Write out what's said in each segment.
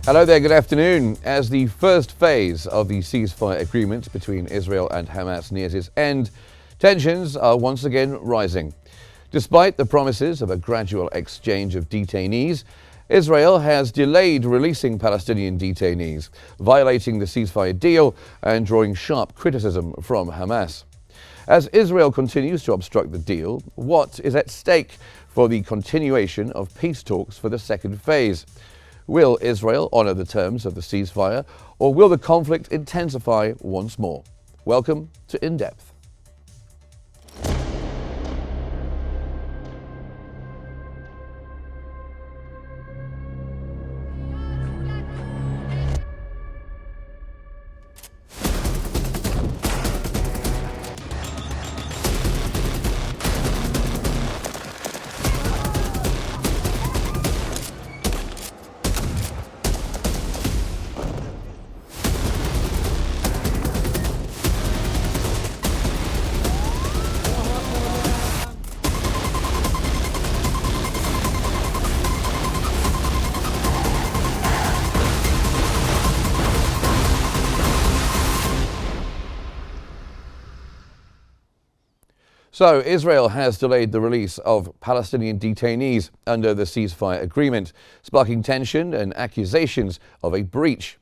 Hello there, good afternoon. As the first phase of the ceasefire agreement between Israel and Hamas nears its end, tensions are once again rising. Despite the promises of a gradual exchange of detainees, Israel has delayed releasing Palestinian detainees, violating the ceasefire deal and drawing sharp criticism from Hamas. As Israel continues to obstruct the deal, what is at stake for the continuation of peace talks for the second phase? Will Israel honour the terms of the ceasefire, or will the conflict intensify once more? Welcome to In Depth. So, Israel has delayed the release of Palestinian detainees under the ceasefire agreement, sparking tension and accusations of a breach.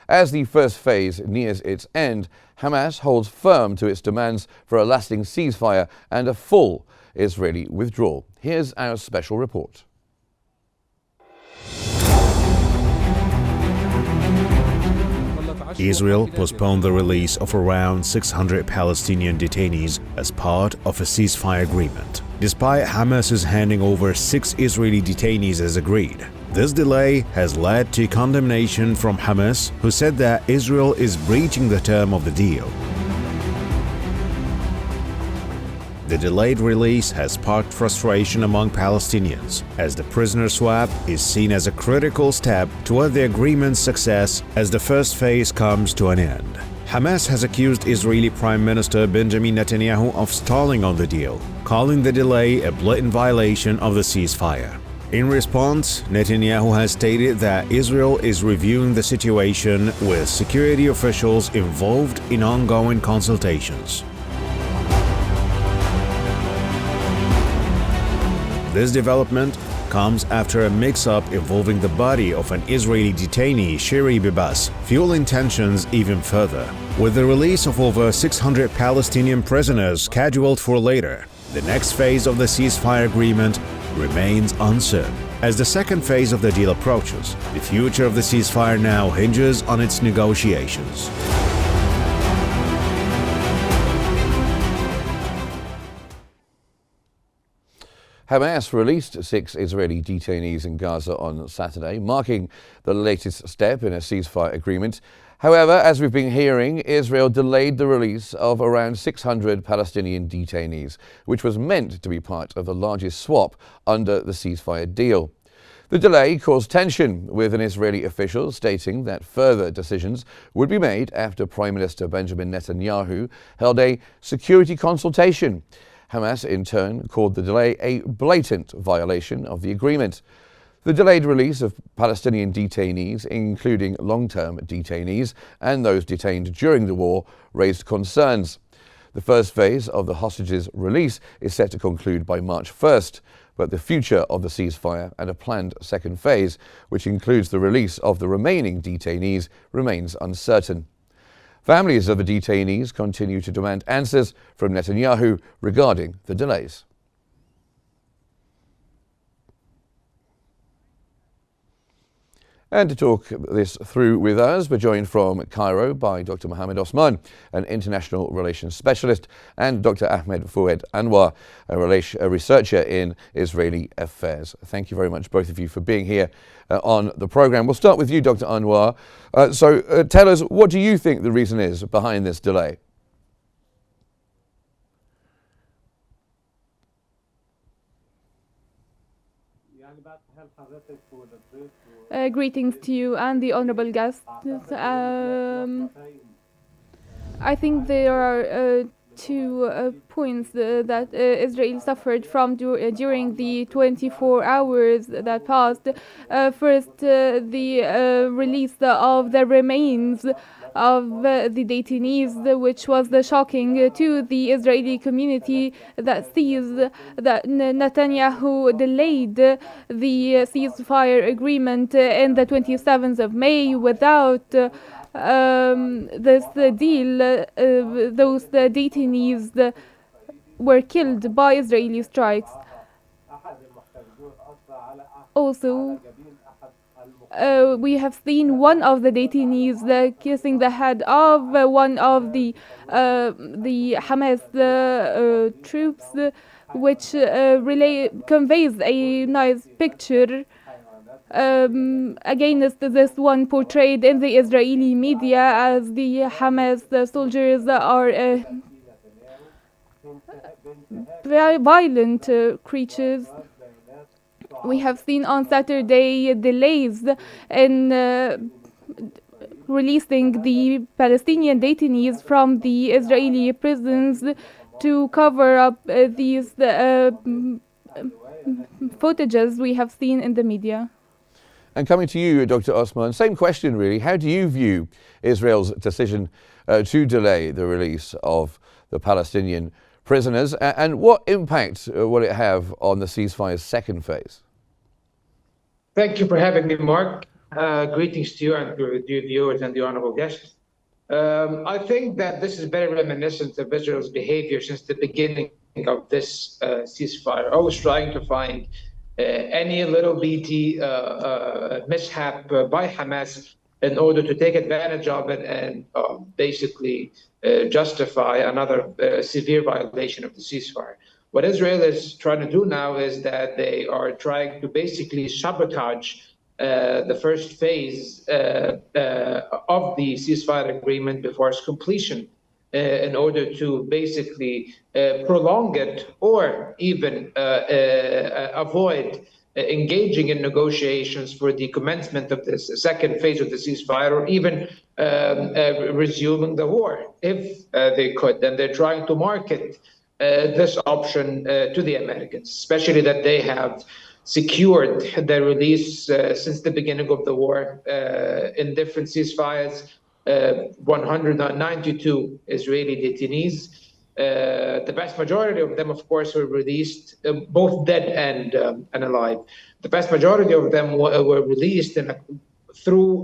As the first phase nears its end, Hamas holds firm to its demands for a lasting ceasefire and a full Israeli withdrawal. Here's our special report. Israel postponed the release of around 600 Palestinian detainees as part of a ceasefire agreement, despite Hamas's handing over 6 Israeli detainees as agreed. This delay has led to condemnation from Hamas, who said that Israel is breaching the term of the deal. The delayed release has sparked frustration among Palestinians, as the prisoner swap is seen as a critical step toward the agreement's success as the first phase comes to an end. Hamas has accused Israeli Prime Minister Benjamin Netanyahu of stalling on the deal, calling the delay a blatant violation of the ceasefire. In response, Netanyahu has stated that Israel is reviewing the situation with security officials involved in ongoing consultations. This development comes after a mix-up involving the body of an Israeli detainee, Shiri Bibas, fueling tensions even further. With the release of over 600 Palestinian prisoners scheduled for later, the next phase of the ceasefire agreement remains uncertain. As the second phase of the deal approaches, the future of the ceasefire now hinges on its negotiations. Hamas released 6 Israeli detainees in Gaza on Saturday, marking the latest step in a ceasefire agreement. However, as we've been hearing, Israel delayed the release of around 600 Palestinian detainees, which was meant to be part of the largest swap under the ceasefire deal. The delay caused tension, with an Israeli official stating that further decisions would be made after Prime Minister Benjamin Netanyahu held a security consultation. Hamas, in turn, called the delay a blatant violation of the agreement. The delayed release of Palestinian detainees, including long-term detainees and those detained during the war, raised concerns. The first phase of the hostages' release is set to conclude by March 1st, but the future of the ceasefire and a planned second phase, which includes the release of the remaining detainees, remains uncertain. Families of the detainees continue to demand answers from Netanyahu regarding the delays. And to talk this through with us, we're joined from Cairo by Dr. Mohammed Osman, an international relations specialist, and Dr. Ahmed Foued Anwar, a researcher in Israeli affairs. Thank you very much, both of you, for being here on the program. We'll start with you, Dr. Anwar. So tell us, what do you think the reason is behind this delay? Greetings to you and the honorable guests. I think there are two points that Israel suffered from during the 24 hours that passed. First, the release of the remains of the detainees, which was shocking to the Israeli community that sees that Netanyahu delayed the ceasefire agreement in the 27th of May without this deal. Those detainees were killed by Israeli strikes. Also, we have seen one of the detainees kissing the head of one of the Hamas troops, which conveys a nice picture against this one portrayed in the Israeli media as the Hamas soldiers are very violent creatures. We have seen on Saturday delays in releasing the Palestinian detainees from the Israeli prisons to cover up these footages we have seen in the media. And coming to you, Dr. Osman, same question really. How do you view Israel's decision to delay the release of the Palestinian prisoners, and what impact will it have on the ceasefire's second phase? Thank you for having me, Mark. Greetings to you and to your viewers and the honorable guests. I think that this is very reminiscent of Israel's behavior since the beginning of this ceasefire, always trying to find any little BT mishap by Hamas in order to take advantage of it and basically justify another severe violation of the ceasefire. What Israel is trying to do now is that they are trying to basically sabotage the first phase of the ceasefire agreement before its completion in order to basically prolong it or even avoid engaging in negotiations for the commencement of this second phase of the ceasefire, or even resuming the war if they could. And they're trying to market this option to the Americans, especially that they have secured their release since the beginning of the war in different ceasefires, 192 Israeli detainees. The vast majority of them, of course, were released, both dead and alive. The vast majority of them were released through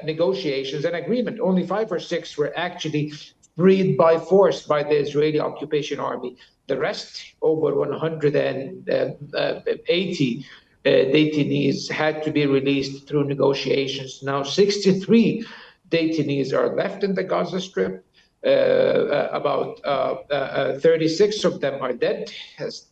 negotiations and agreement. Only 5 or 6 were actually freed by force by the Israeli occupation army. The rest, over 180 detainees, had to be released through negotiations. Now 63 detainees are left in the Gaza Strip. About 36 of them are dead,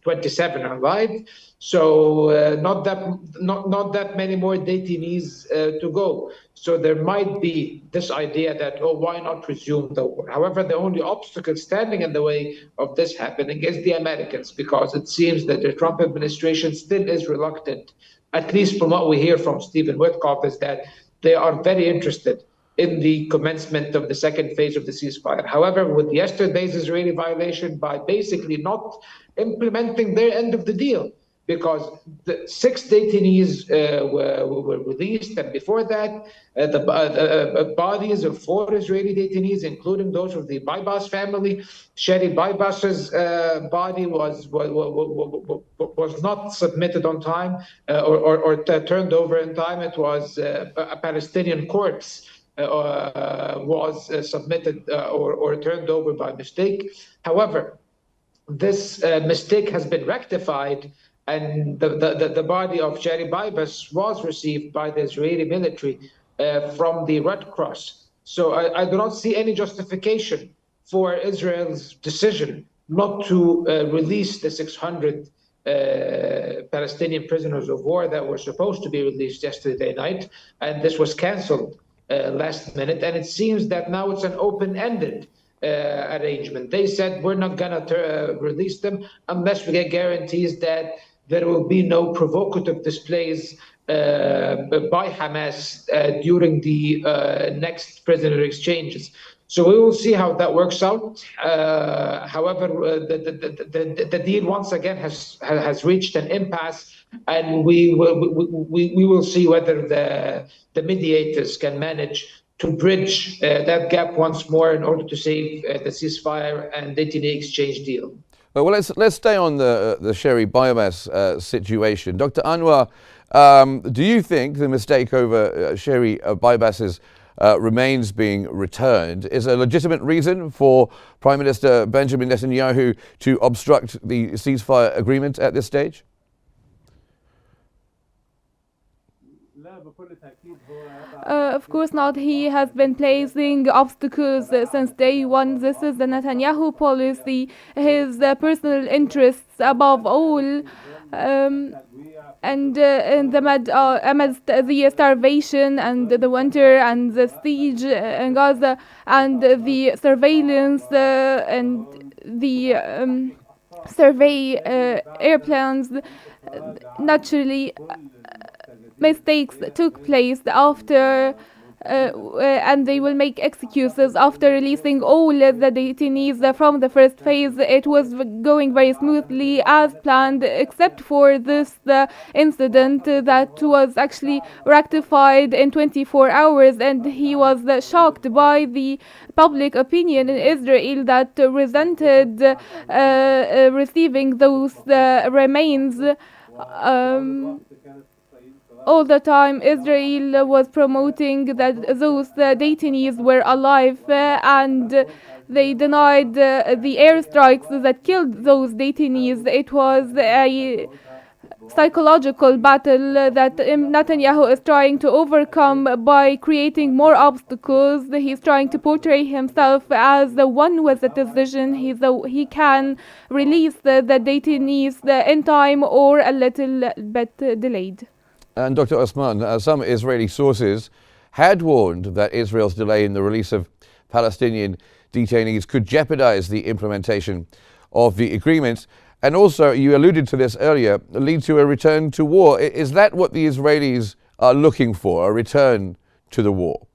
27 are alive. So not that many more detainees to go. So there might be this idea that, oh, why not resume the war? However, the only obstacle standing in the way of this happening is the Americans, because it seems that the Trump administration still is reluctant, at least from what we hear from Stephen Witkoff, is that they are very interested in the commencement of the second phase of the ceasefire. However, with yesterday's Israeli violation, by basically not implementing their end of the deal, because the 6 detainees were released, and before that, the bodies of 4 Israeli detainees, including those of the Baibas family, Sherry Baibas's body was not submitted on time or turned over in time. It was a Palestinian corpse was submitted or turned over by mistake. However, this mistake has been rectified, and the body of Sherry Baibas was received by the Israeli military from the Red Cross. So I do not see any justification for Israel's decision not to release the 600 Palestinian prisoners of war that were supposed to be released yesterday night, and this was canceled last minute. And it seems that now it's an open-ended arrangement. They said, we're not going to release them unless we get guarantees that there will be no provocative displays by Hamas during the next prisoner exchanges. So we will see how that works out. However, the deal once again has reached an impasse, and we will see whether the mediators can manage to bridge that gap once more in order to save the ceasefire and detainee exchange deal. Well, let's stay on the Sherry biomass situation. Dr. Anwar, do you think the mistake over Sherry biomasses remains being returned is a legitimate reason for Prime Minister Benjamin Netanyahu to obstruct the ceasefire agreement at this stage? Of course not. He has been placing obstacles since day one. This is the Netanyahu policy, his personal interests above all. And in the amidst the starvation and the winter and the siege in Gaza and the surveillance and the survey airplanes, naturally mistakes took place after and they will make excuses after releasing all the detainees from the first phase. It was going very smoothly as planned, except for this incident that was actually rectified in 24 hours, and he was shocked by the public opinion in Israel that resented receiving those remains. All the time Israel was promoting that those detainees were alive and they denied the airstrikes that killed those detainees. It was a psychological battle that Netanyahu is trying to overcome by creating more obstacles. He's trying to portray himself as the one with the decision. He can release the detainees in time or a little bit delayed. And Dr. Osman, some Israeli sources had warned that Israel's delay in the release of Palestinian detainees could jeopardize the implementation of the agreement. And also, you alluded to this earlier, lead to a return to war. Is that what the Israelis are looking for, a return to the war?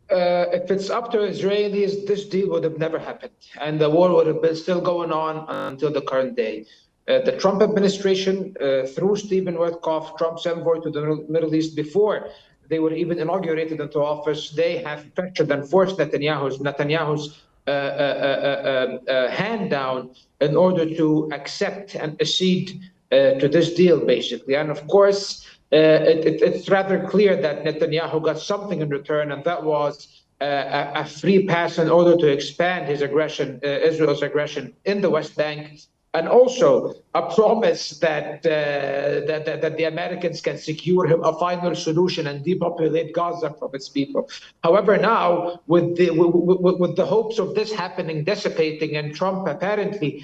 If it's up to Israelis, this deal would have never happened, and the war would have been still going on until the current day. The Trump administration, through Stephen Witkoff, Trump's envoy to the Middle East, before they were even inaugurated into office, they have pressured and forced Netanyahu's hand down in order to accept and accede to this deal, basically. And of course, it's rather clear that Netanyahu got something in return, and that was a free pass in order to expand his aggression, Israel's aggression in the West Bank, and also a promise that the Americans can secure him a final solution and depopulate Gaza from its people. However, now with the hopes of this happening dissipating, and Trump apparently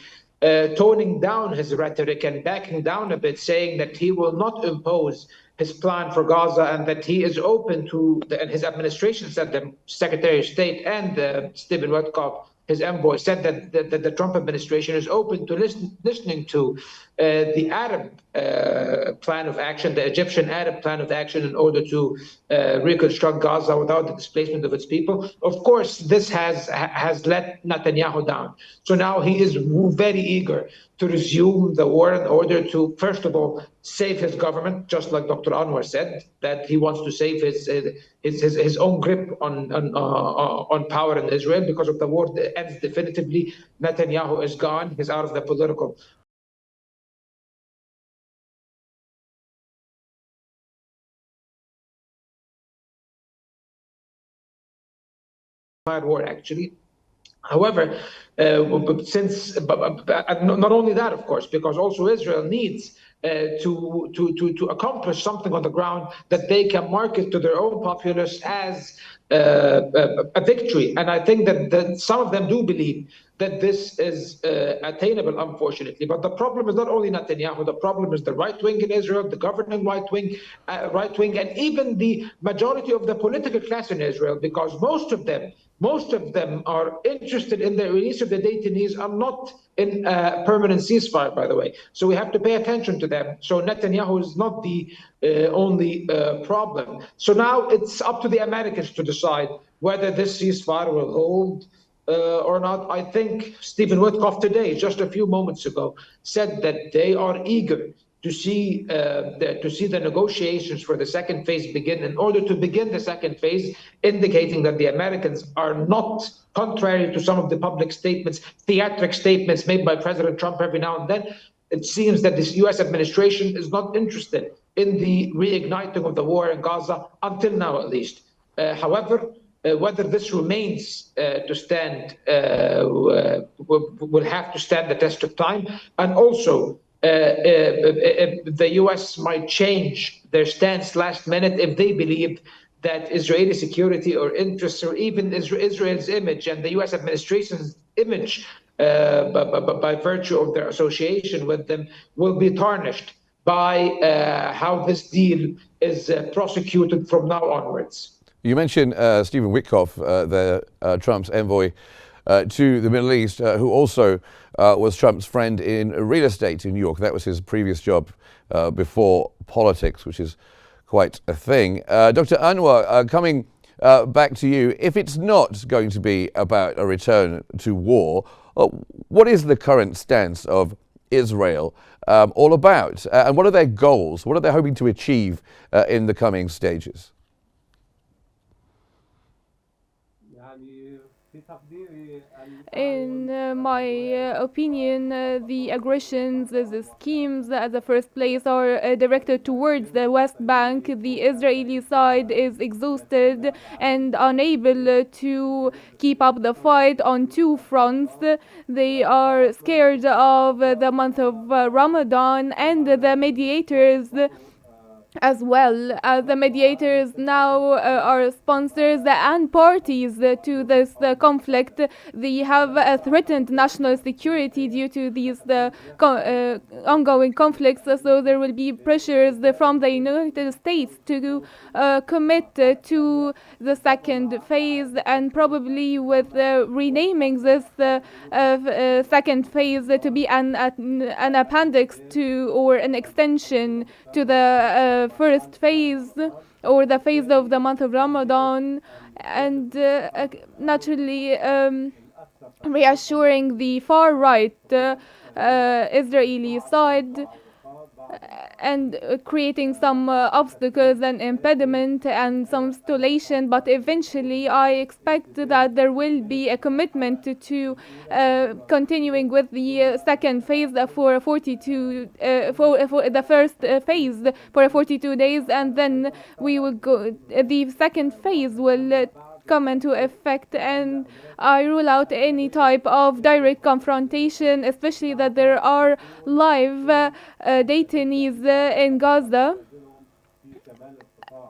toning down his rhetoric and backing down a bit, saying that he will not impose his plan for Gaza and that he is open to, and his administration said, the Secretary of State and Stephen Witkoff, his envoy, said that the Trump administration is open to listening to the Arab plan of action, the Egyptian Arab plan of action, in order to reconstruct Gaza without the displacement of its people. Of course, this has let Netanyahu down. So now he is very eager to resume the war in order to, first of all, save his government, just like Dr. Anwar said, that he wants to save his own grip on power in Israel. Because of the war that ends definitively, Netanyahu is gone. He's out of the political war, actually. However, not only that, of course, because also Israel needs to accomplish something on the ground that they can market to their own populace as a victory. And I think that some of them do believe that this is attainable, unfortunately. But the problem is not only Netanyahu, the problem is the right wing in Israel, the governing right wing, and even the majority of the political class in Israel, because most of them are interested in the release of the detainees, are not in a permanent ceasefire, by the way. So we have to pay attention to them. So Netanyahu is not the only problem. So now it's up to the Americans to decide whether this ceasefire will hold or not. I think Stephen Witkoff today, just a few moments ago, said that they are eager to see the negotiations for the second phase begin. In order to begin the second phase, indicating that the Americans are not, contrary to some of the public statements, theatric statements made by President Trump every now and then, it seems that this U.S. administration is not interested in the reigniting of the war in Gaza, until now at least. However, whether this remains to stand will have to stand the test of time. And also, the U.S. might change their stance last minute if they believe that Israeli security or interests, or even Israel's image and the U.S. administration's image by virtue of their association with them, will be tarnished by how this deal is prosecuted from now onwards. You mentioned Stephen Witkoff, Trump's envoy to the Middle East, who also was Trump's friend in real estate in New York. That was his previous job before politics, which is quite a thing. Dr. Anwar, coming back to you, if it's not going to be about a return to war, what is the current stance of Israel all about? And what are their goals? What are they hoping to achieve in the coming stages? In my opinion, the aggressions, the schemes at the first place are directed towards the West Bank. The Israeli side is exhausted and unable to keep up the fight on two fronts. They are scared of the month of Ramadan, and the mediators as well. The mediators now are sponsors and parties to this conflict. They have threatened national security due to these ongoing conflicts, so there will be pressures from the United States to commit to the second phase, and probably with renaming this second phase to be an appendix to, or an extension to the first phase, or the phase of the month of Ramadan, and naturally reassuring the far right Israeli side, and creating some obstacles and impediment and some stallation. But eventually I expect that there will be a commitment to continuing with the second phase for 42 for the first phase for 42 days, and then we will go, the second phase will come into effect, and I rule out any type of direct confrontation, especially that there are live detainees in Gaza,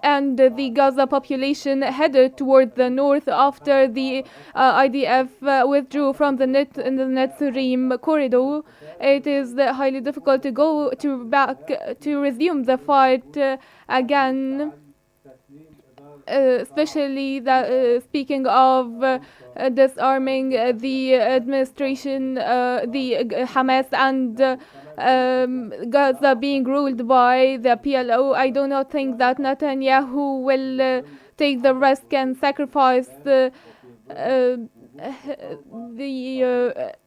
and the Gaza population headed toward the north after the IDF withdrew from the Netzarim corridor. It is highly difficult to go to resume the fight again. Especially that speaking of disarming the administration, the Hamas, and Gaza being ruled by the PLO, I do not think that Netanyahu will take the risk and sacrifice the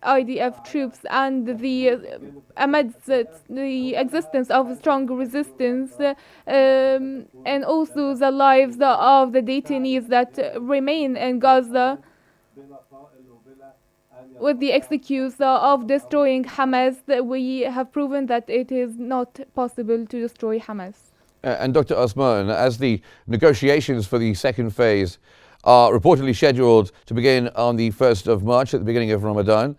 IDF troops, and amidst the existence of strong resistance, and also the lives of the detainees that remain in Gaza, with the excuse of destroying Hamas. We have proven that it is not possible to destroy Hamas. And Dr. Osman, as the negotiations for the second phase are reportedly scheduled to begin on the 1st of March, at the beginning of Ramadan,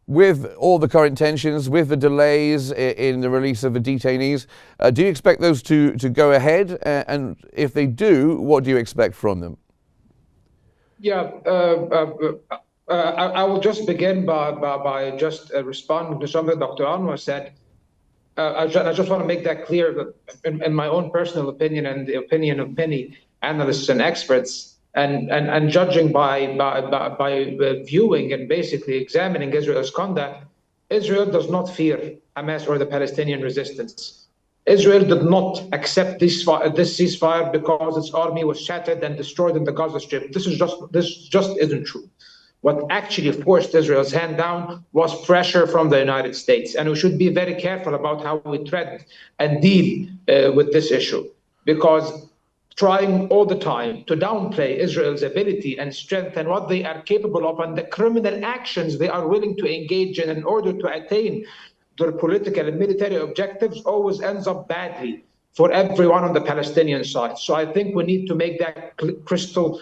with all the current tensions, with the delays in the release of the detainees, do you expect those to go ahead? And if they do, what do you expect from them? Yeah, I will just begin by just responding to something Dr. Anwar said. I just want to make that clear that in my own personal opinion, and the opinion of many analysts and experts, And judging by viewing and basically examining Israel's conduct, Israel does not fear Hamas or the Palestinian resistance. Israel did not accept this ceasefire because its army was shattered and destroyed in the Gaza Strip. This just isn't true. What actually forced Israel's hand down was pressure from the United States. And we should be very careful about how we tread and deal with this issue, because trying all the time to downplay Israel's ability and strength and what they are capable of and the criminal actions they are willing to engage in order to attain their political and military objectives always ends up badly for everyone on the Palestinian side. So I think we need to make that crystal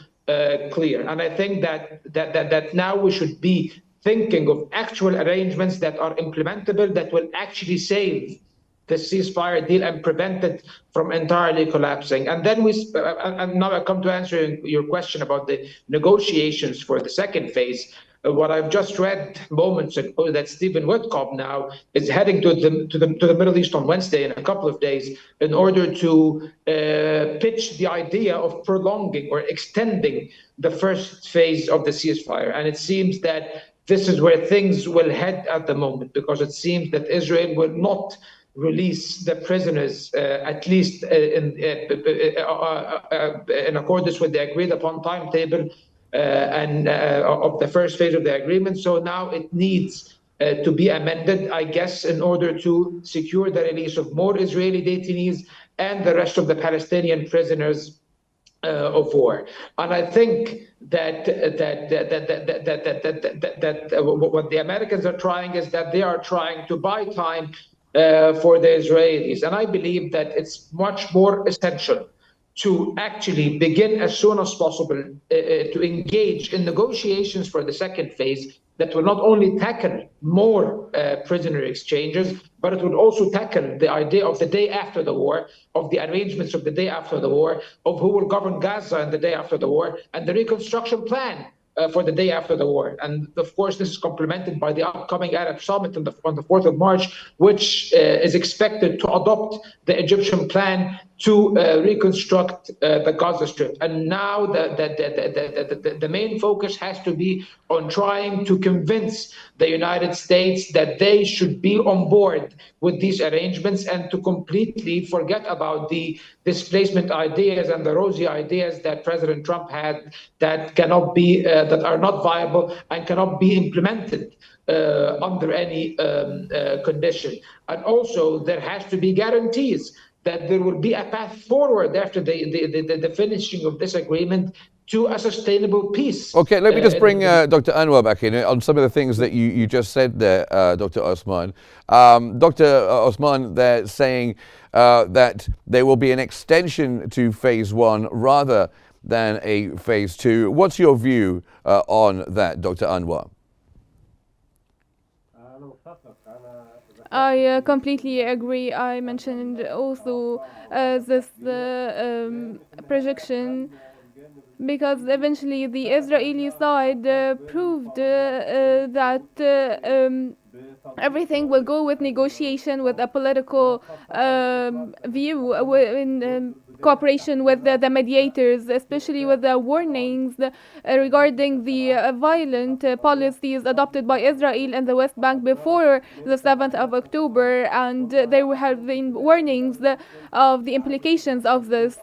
clear. And I think that now we should be thinking of actual arrangements that are implementable, that will actually save the ceasefire deal and prevent it from entirely collapsing. And then and now I come to answering your question about the negotiations for the second phase. What I've just read moments ago, that Stephen Witkoff now is heading to the Middle East on Wednesday in a couple of days in order to pitch the idea of prolonging or extending the first phase of the ceasefire. And it seems that this is where things will head at the moment, because it seems that Israel will not release the prisoners, at least in accordance with the agreed upon timetable and of the first phase of the agreement. So now it needs to be amended, I guess, in order to secure the release of more Israeli detainees and the rest of the Palestinian prisoners of war. And I think that what the Americans are trying is that they are trying to buy time for the Israelis. And I believe that it's much more essential to actually begin as soon as possible to engage in negotiations for the second phase that will not only tackle more prisoner exchanges, but it would also tackle the idea of the day after the war, of the arrangements of the day after the war, of who will govern Gaza in the day after the war, and the reconstruction plan for the day after the war. And of course, this is complemented by the upcoming Arab Summit on the 4th of March, which is expected to adopt the Egyptian plan to reconstruct the Gaza Strip. And now the main focus has to be on trying to convince the United States that they should be on board with these arrangements and to completely forget about the displacement ideas and the rosy ideas that President Trump had that cannot be, that are not viable and cannot be implemented under any condition. And also there has to be guarantees that there will be a path forward after the finishing of this agreement to a sustainable peace. Okay, let me just bring Dr. Anwar back in on some of the things that you just said there, Dr. Osman. Dr. Osman, they're saying that there will be an extension to phase one rather than a phase two. What's your view on that, Dr. Anwar? I completely agree. I mentioned also this projection because eventually the Israeli side proved that everything will go with negotiation, with a political view, in cooperation with the mediators, especially with the warnings regarding the violent policies adopted by Israel in the West Bank before the 7th of October, and there have been warnings of the implications of this.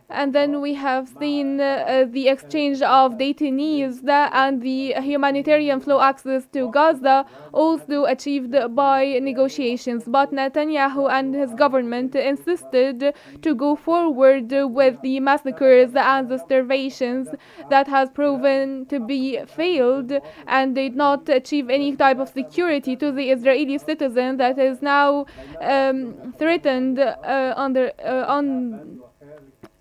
And then we have seen the exchange of detainees and the humanitarian flow access to Gaza, also achieved by negotiations. But Netanyahu and his government insisted to go forward with the massacres and the starvations that has proven to be failed, and did not achieve any type of security to the Israeli citizen that is now threatened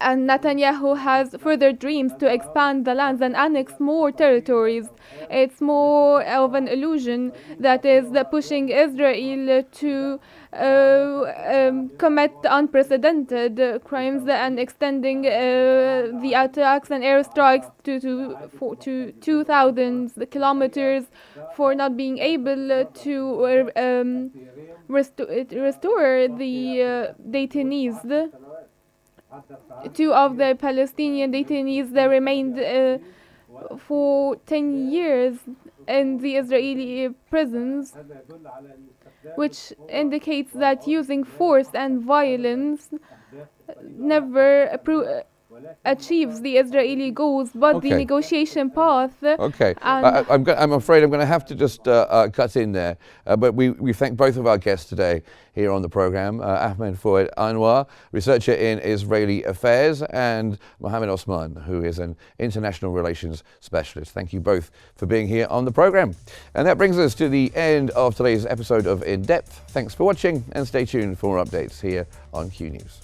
and Netanyahu has further dreams to expand the lands and annex more territories. It's more of an illusion that is pushing Israel to commit unprecedented crimes and extending the attacks and airstrikes to 2,000 kilometers for not being able to restore the detainees. two of the Palestinian detainees that remained for 10 years in the Israeli prisons, which indicates that using force and violence never achieves the Israeli goals, but the Okay. negotiation path. Okay, And I'm afraid I'm going to have to just cut in there. But we thank both of our guests today here on the program, Ahmed Fouad Anwar, researcher in Israeli affairs, and Mohammed Osman, who is an international relations specialist. Thank you both for being here on the program. And that brings us to the end of today's episode of In Depth. Thanks for watching, and stay tuned for more updates here on Q News.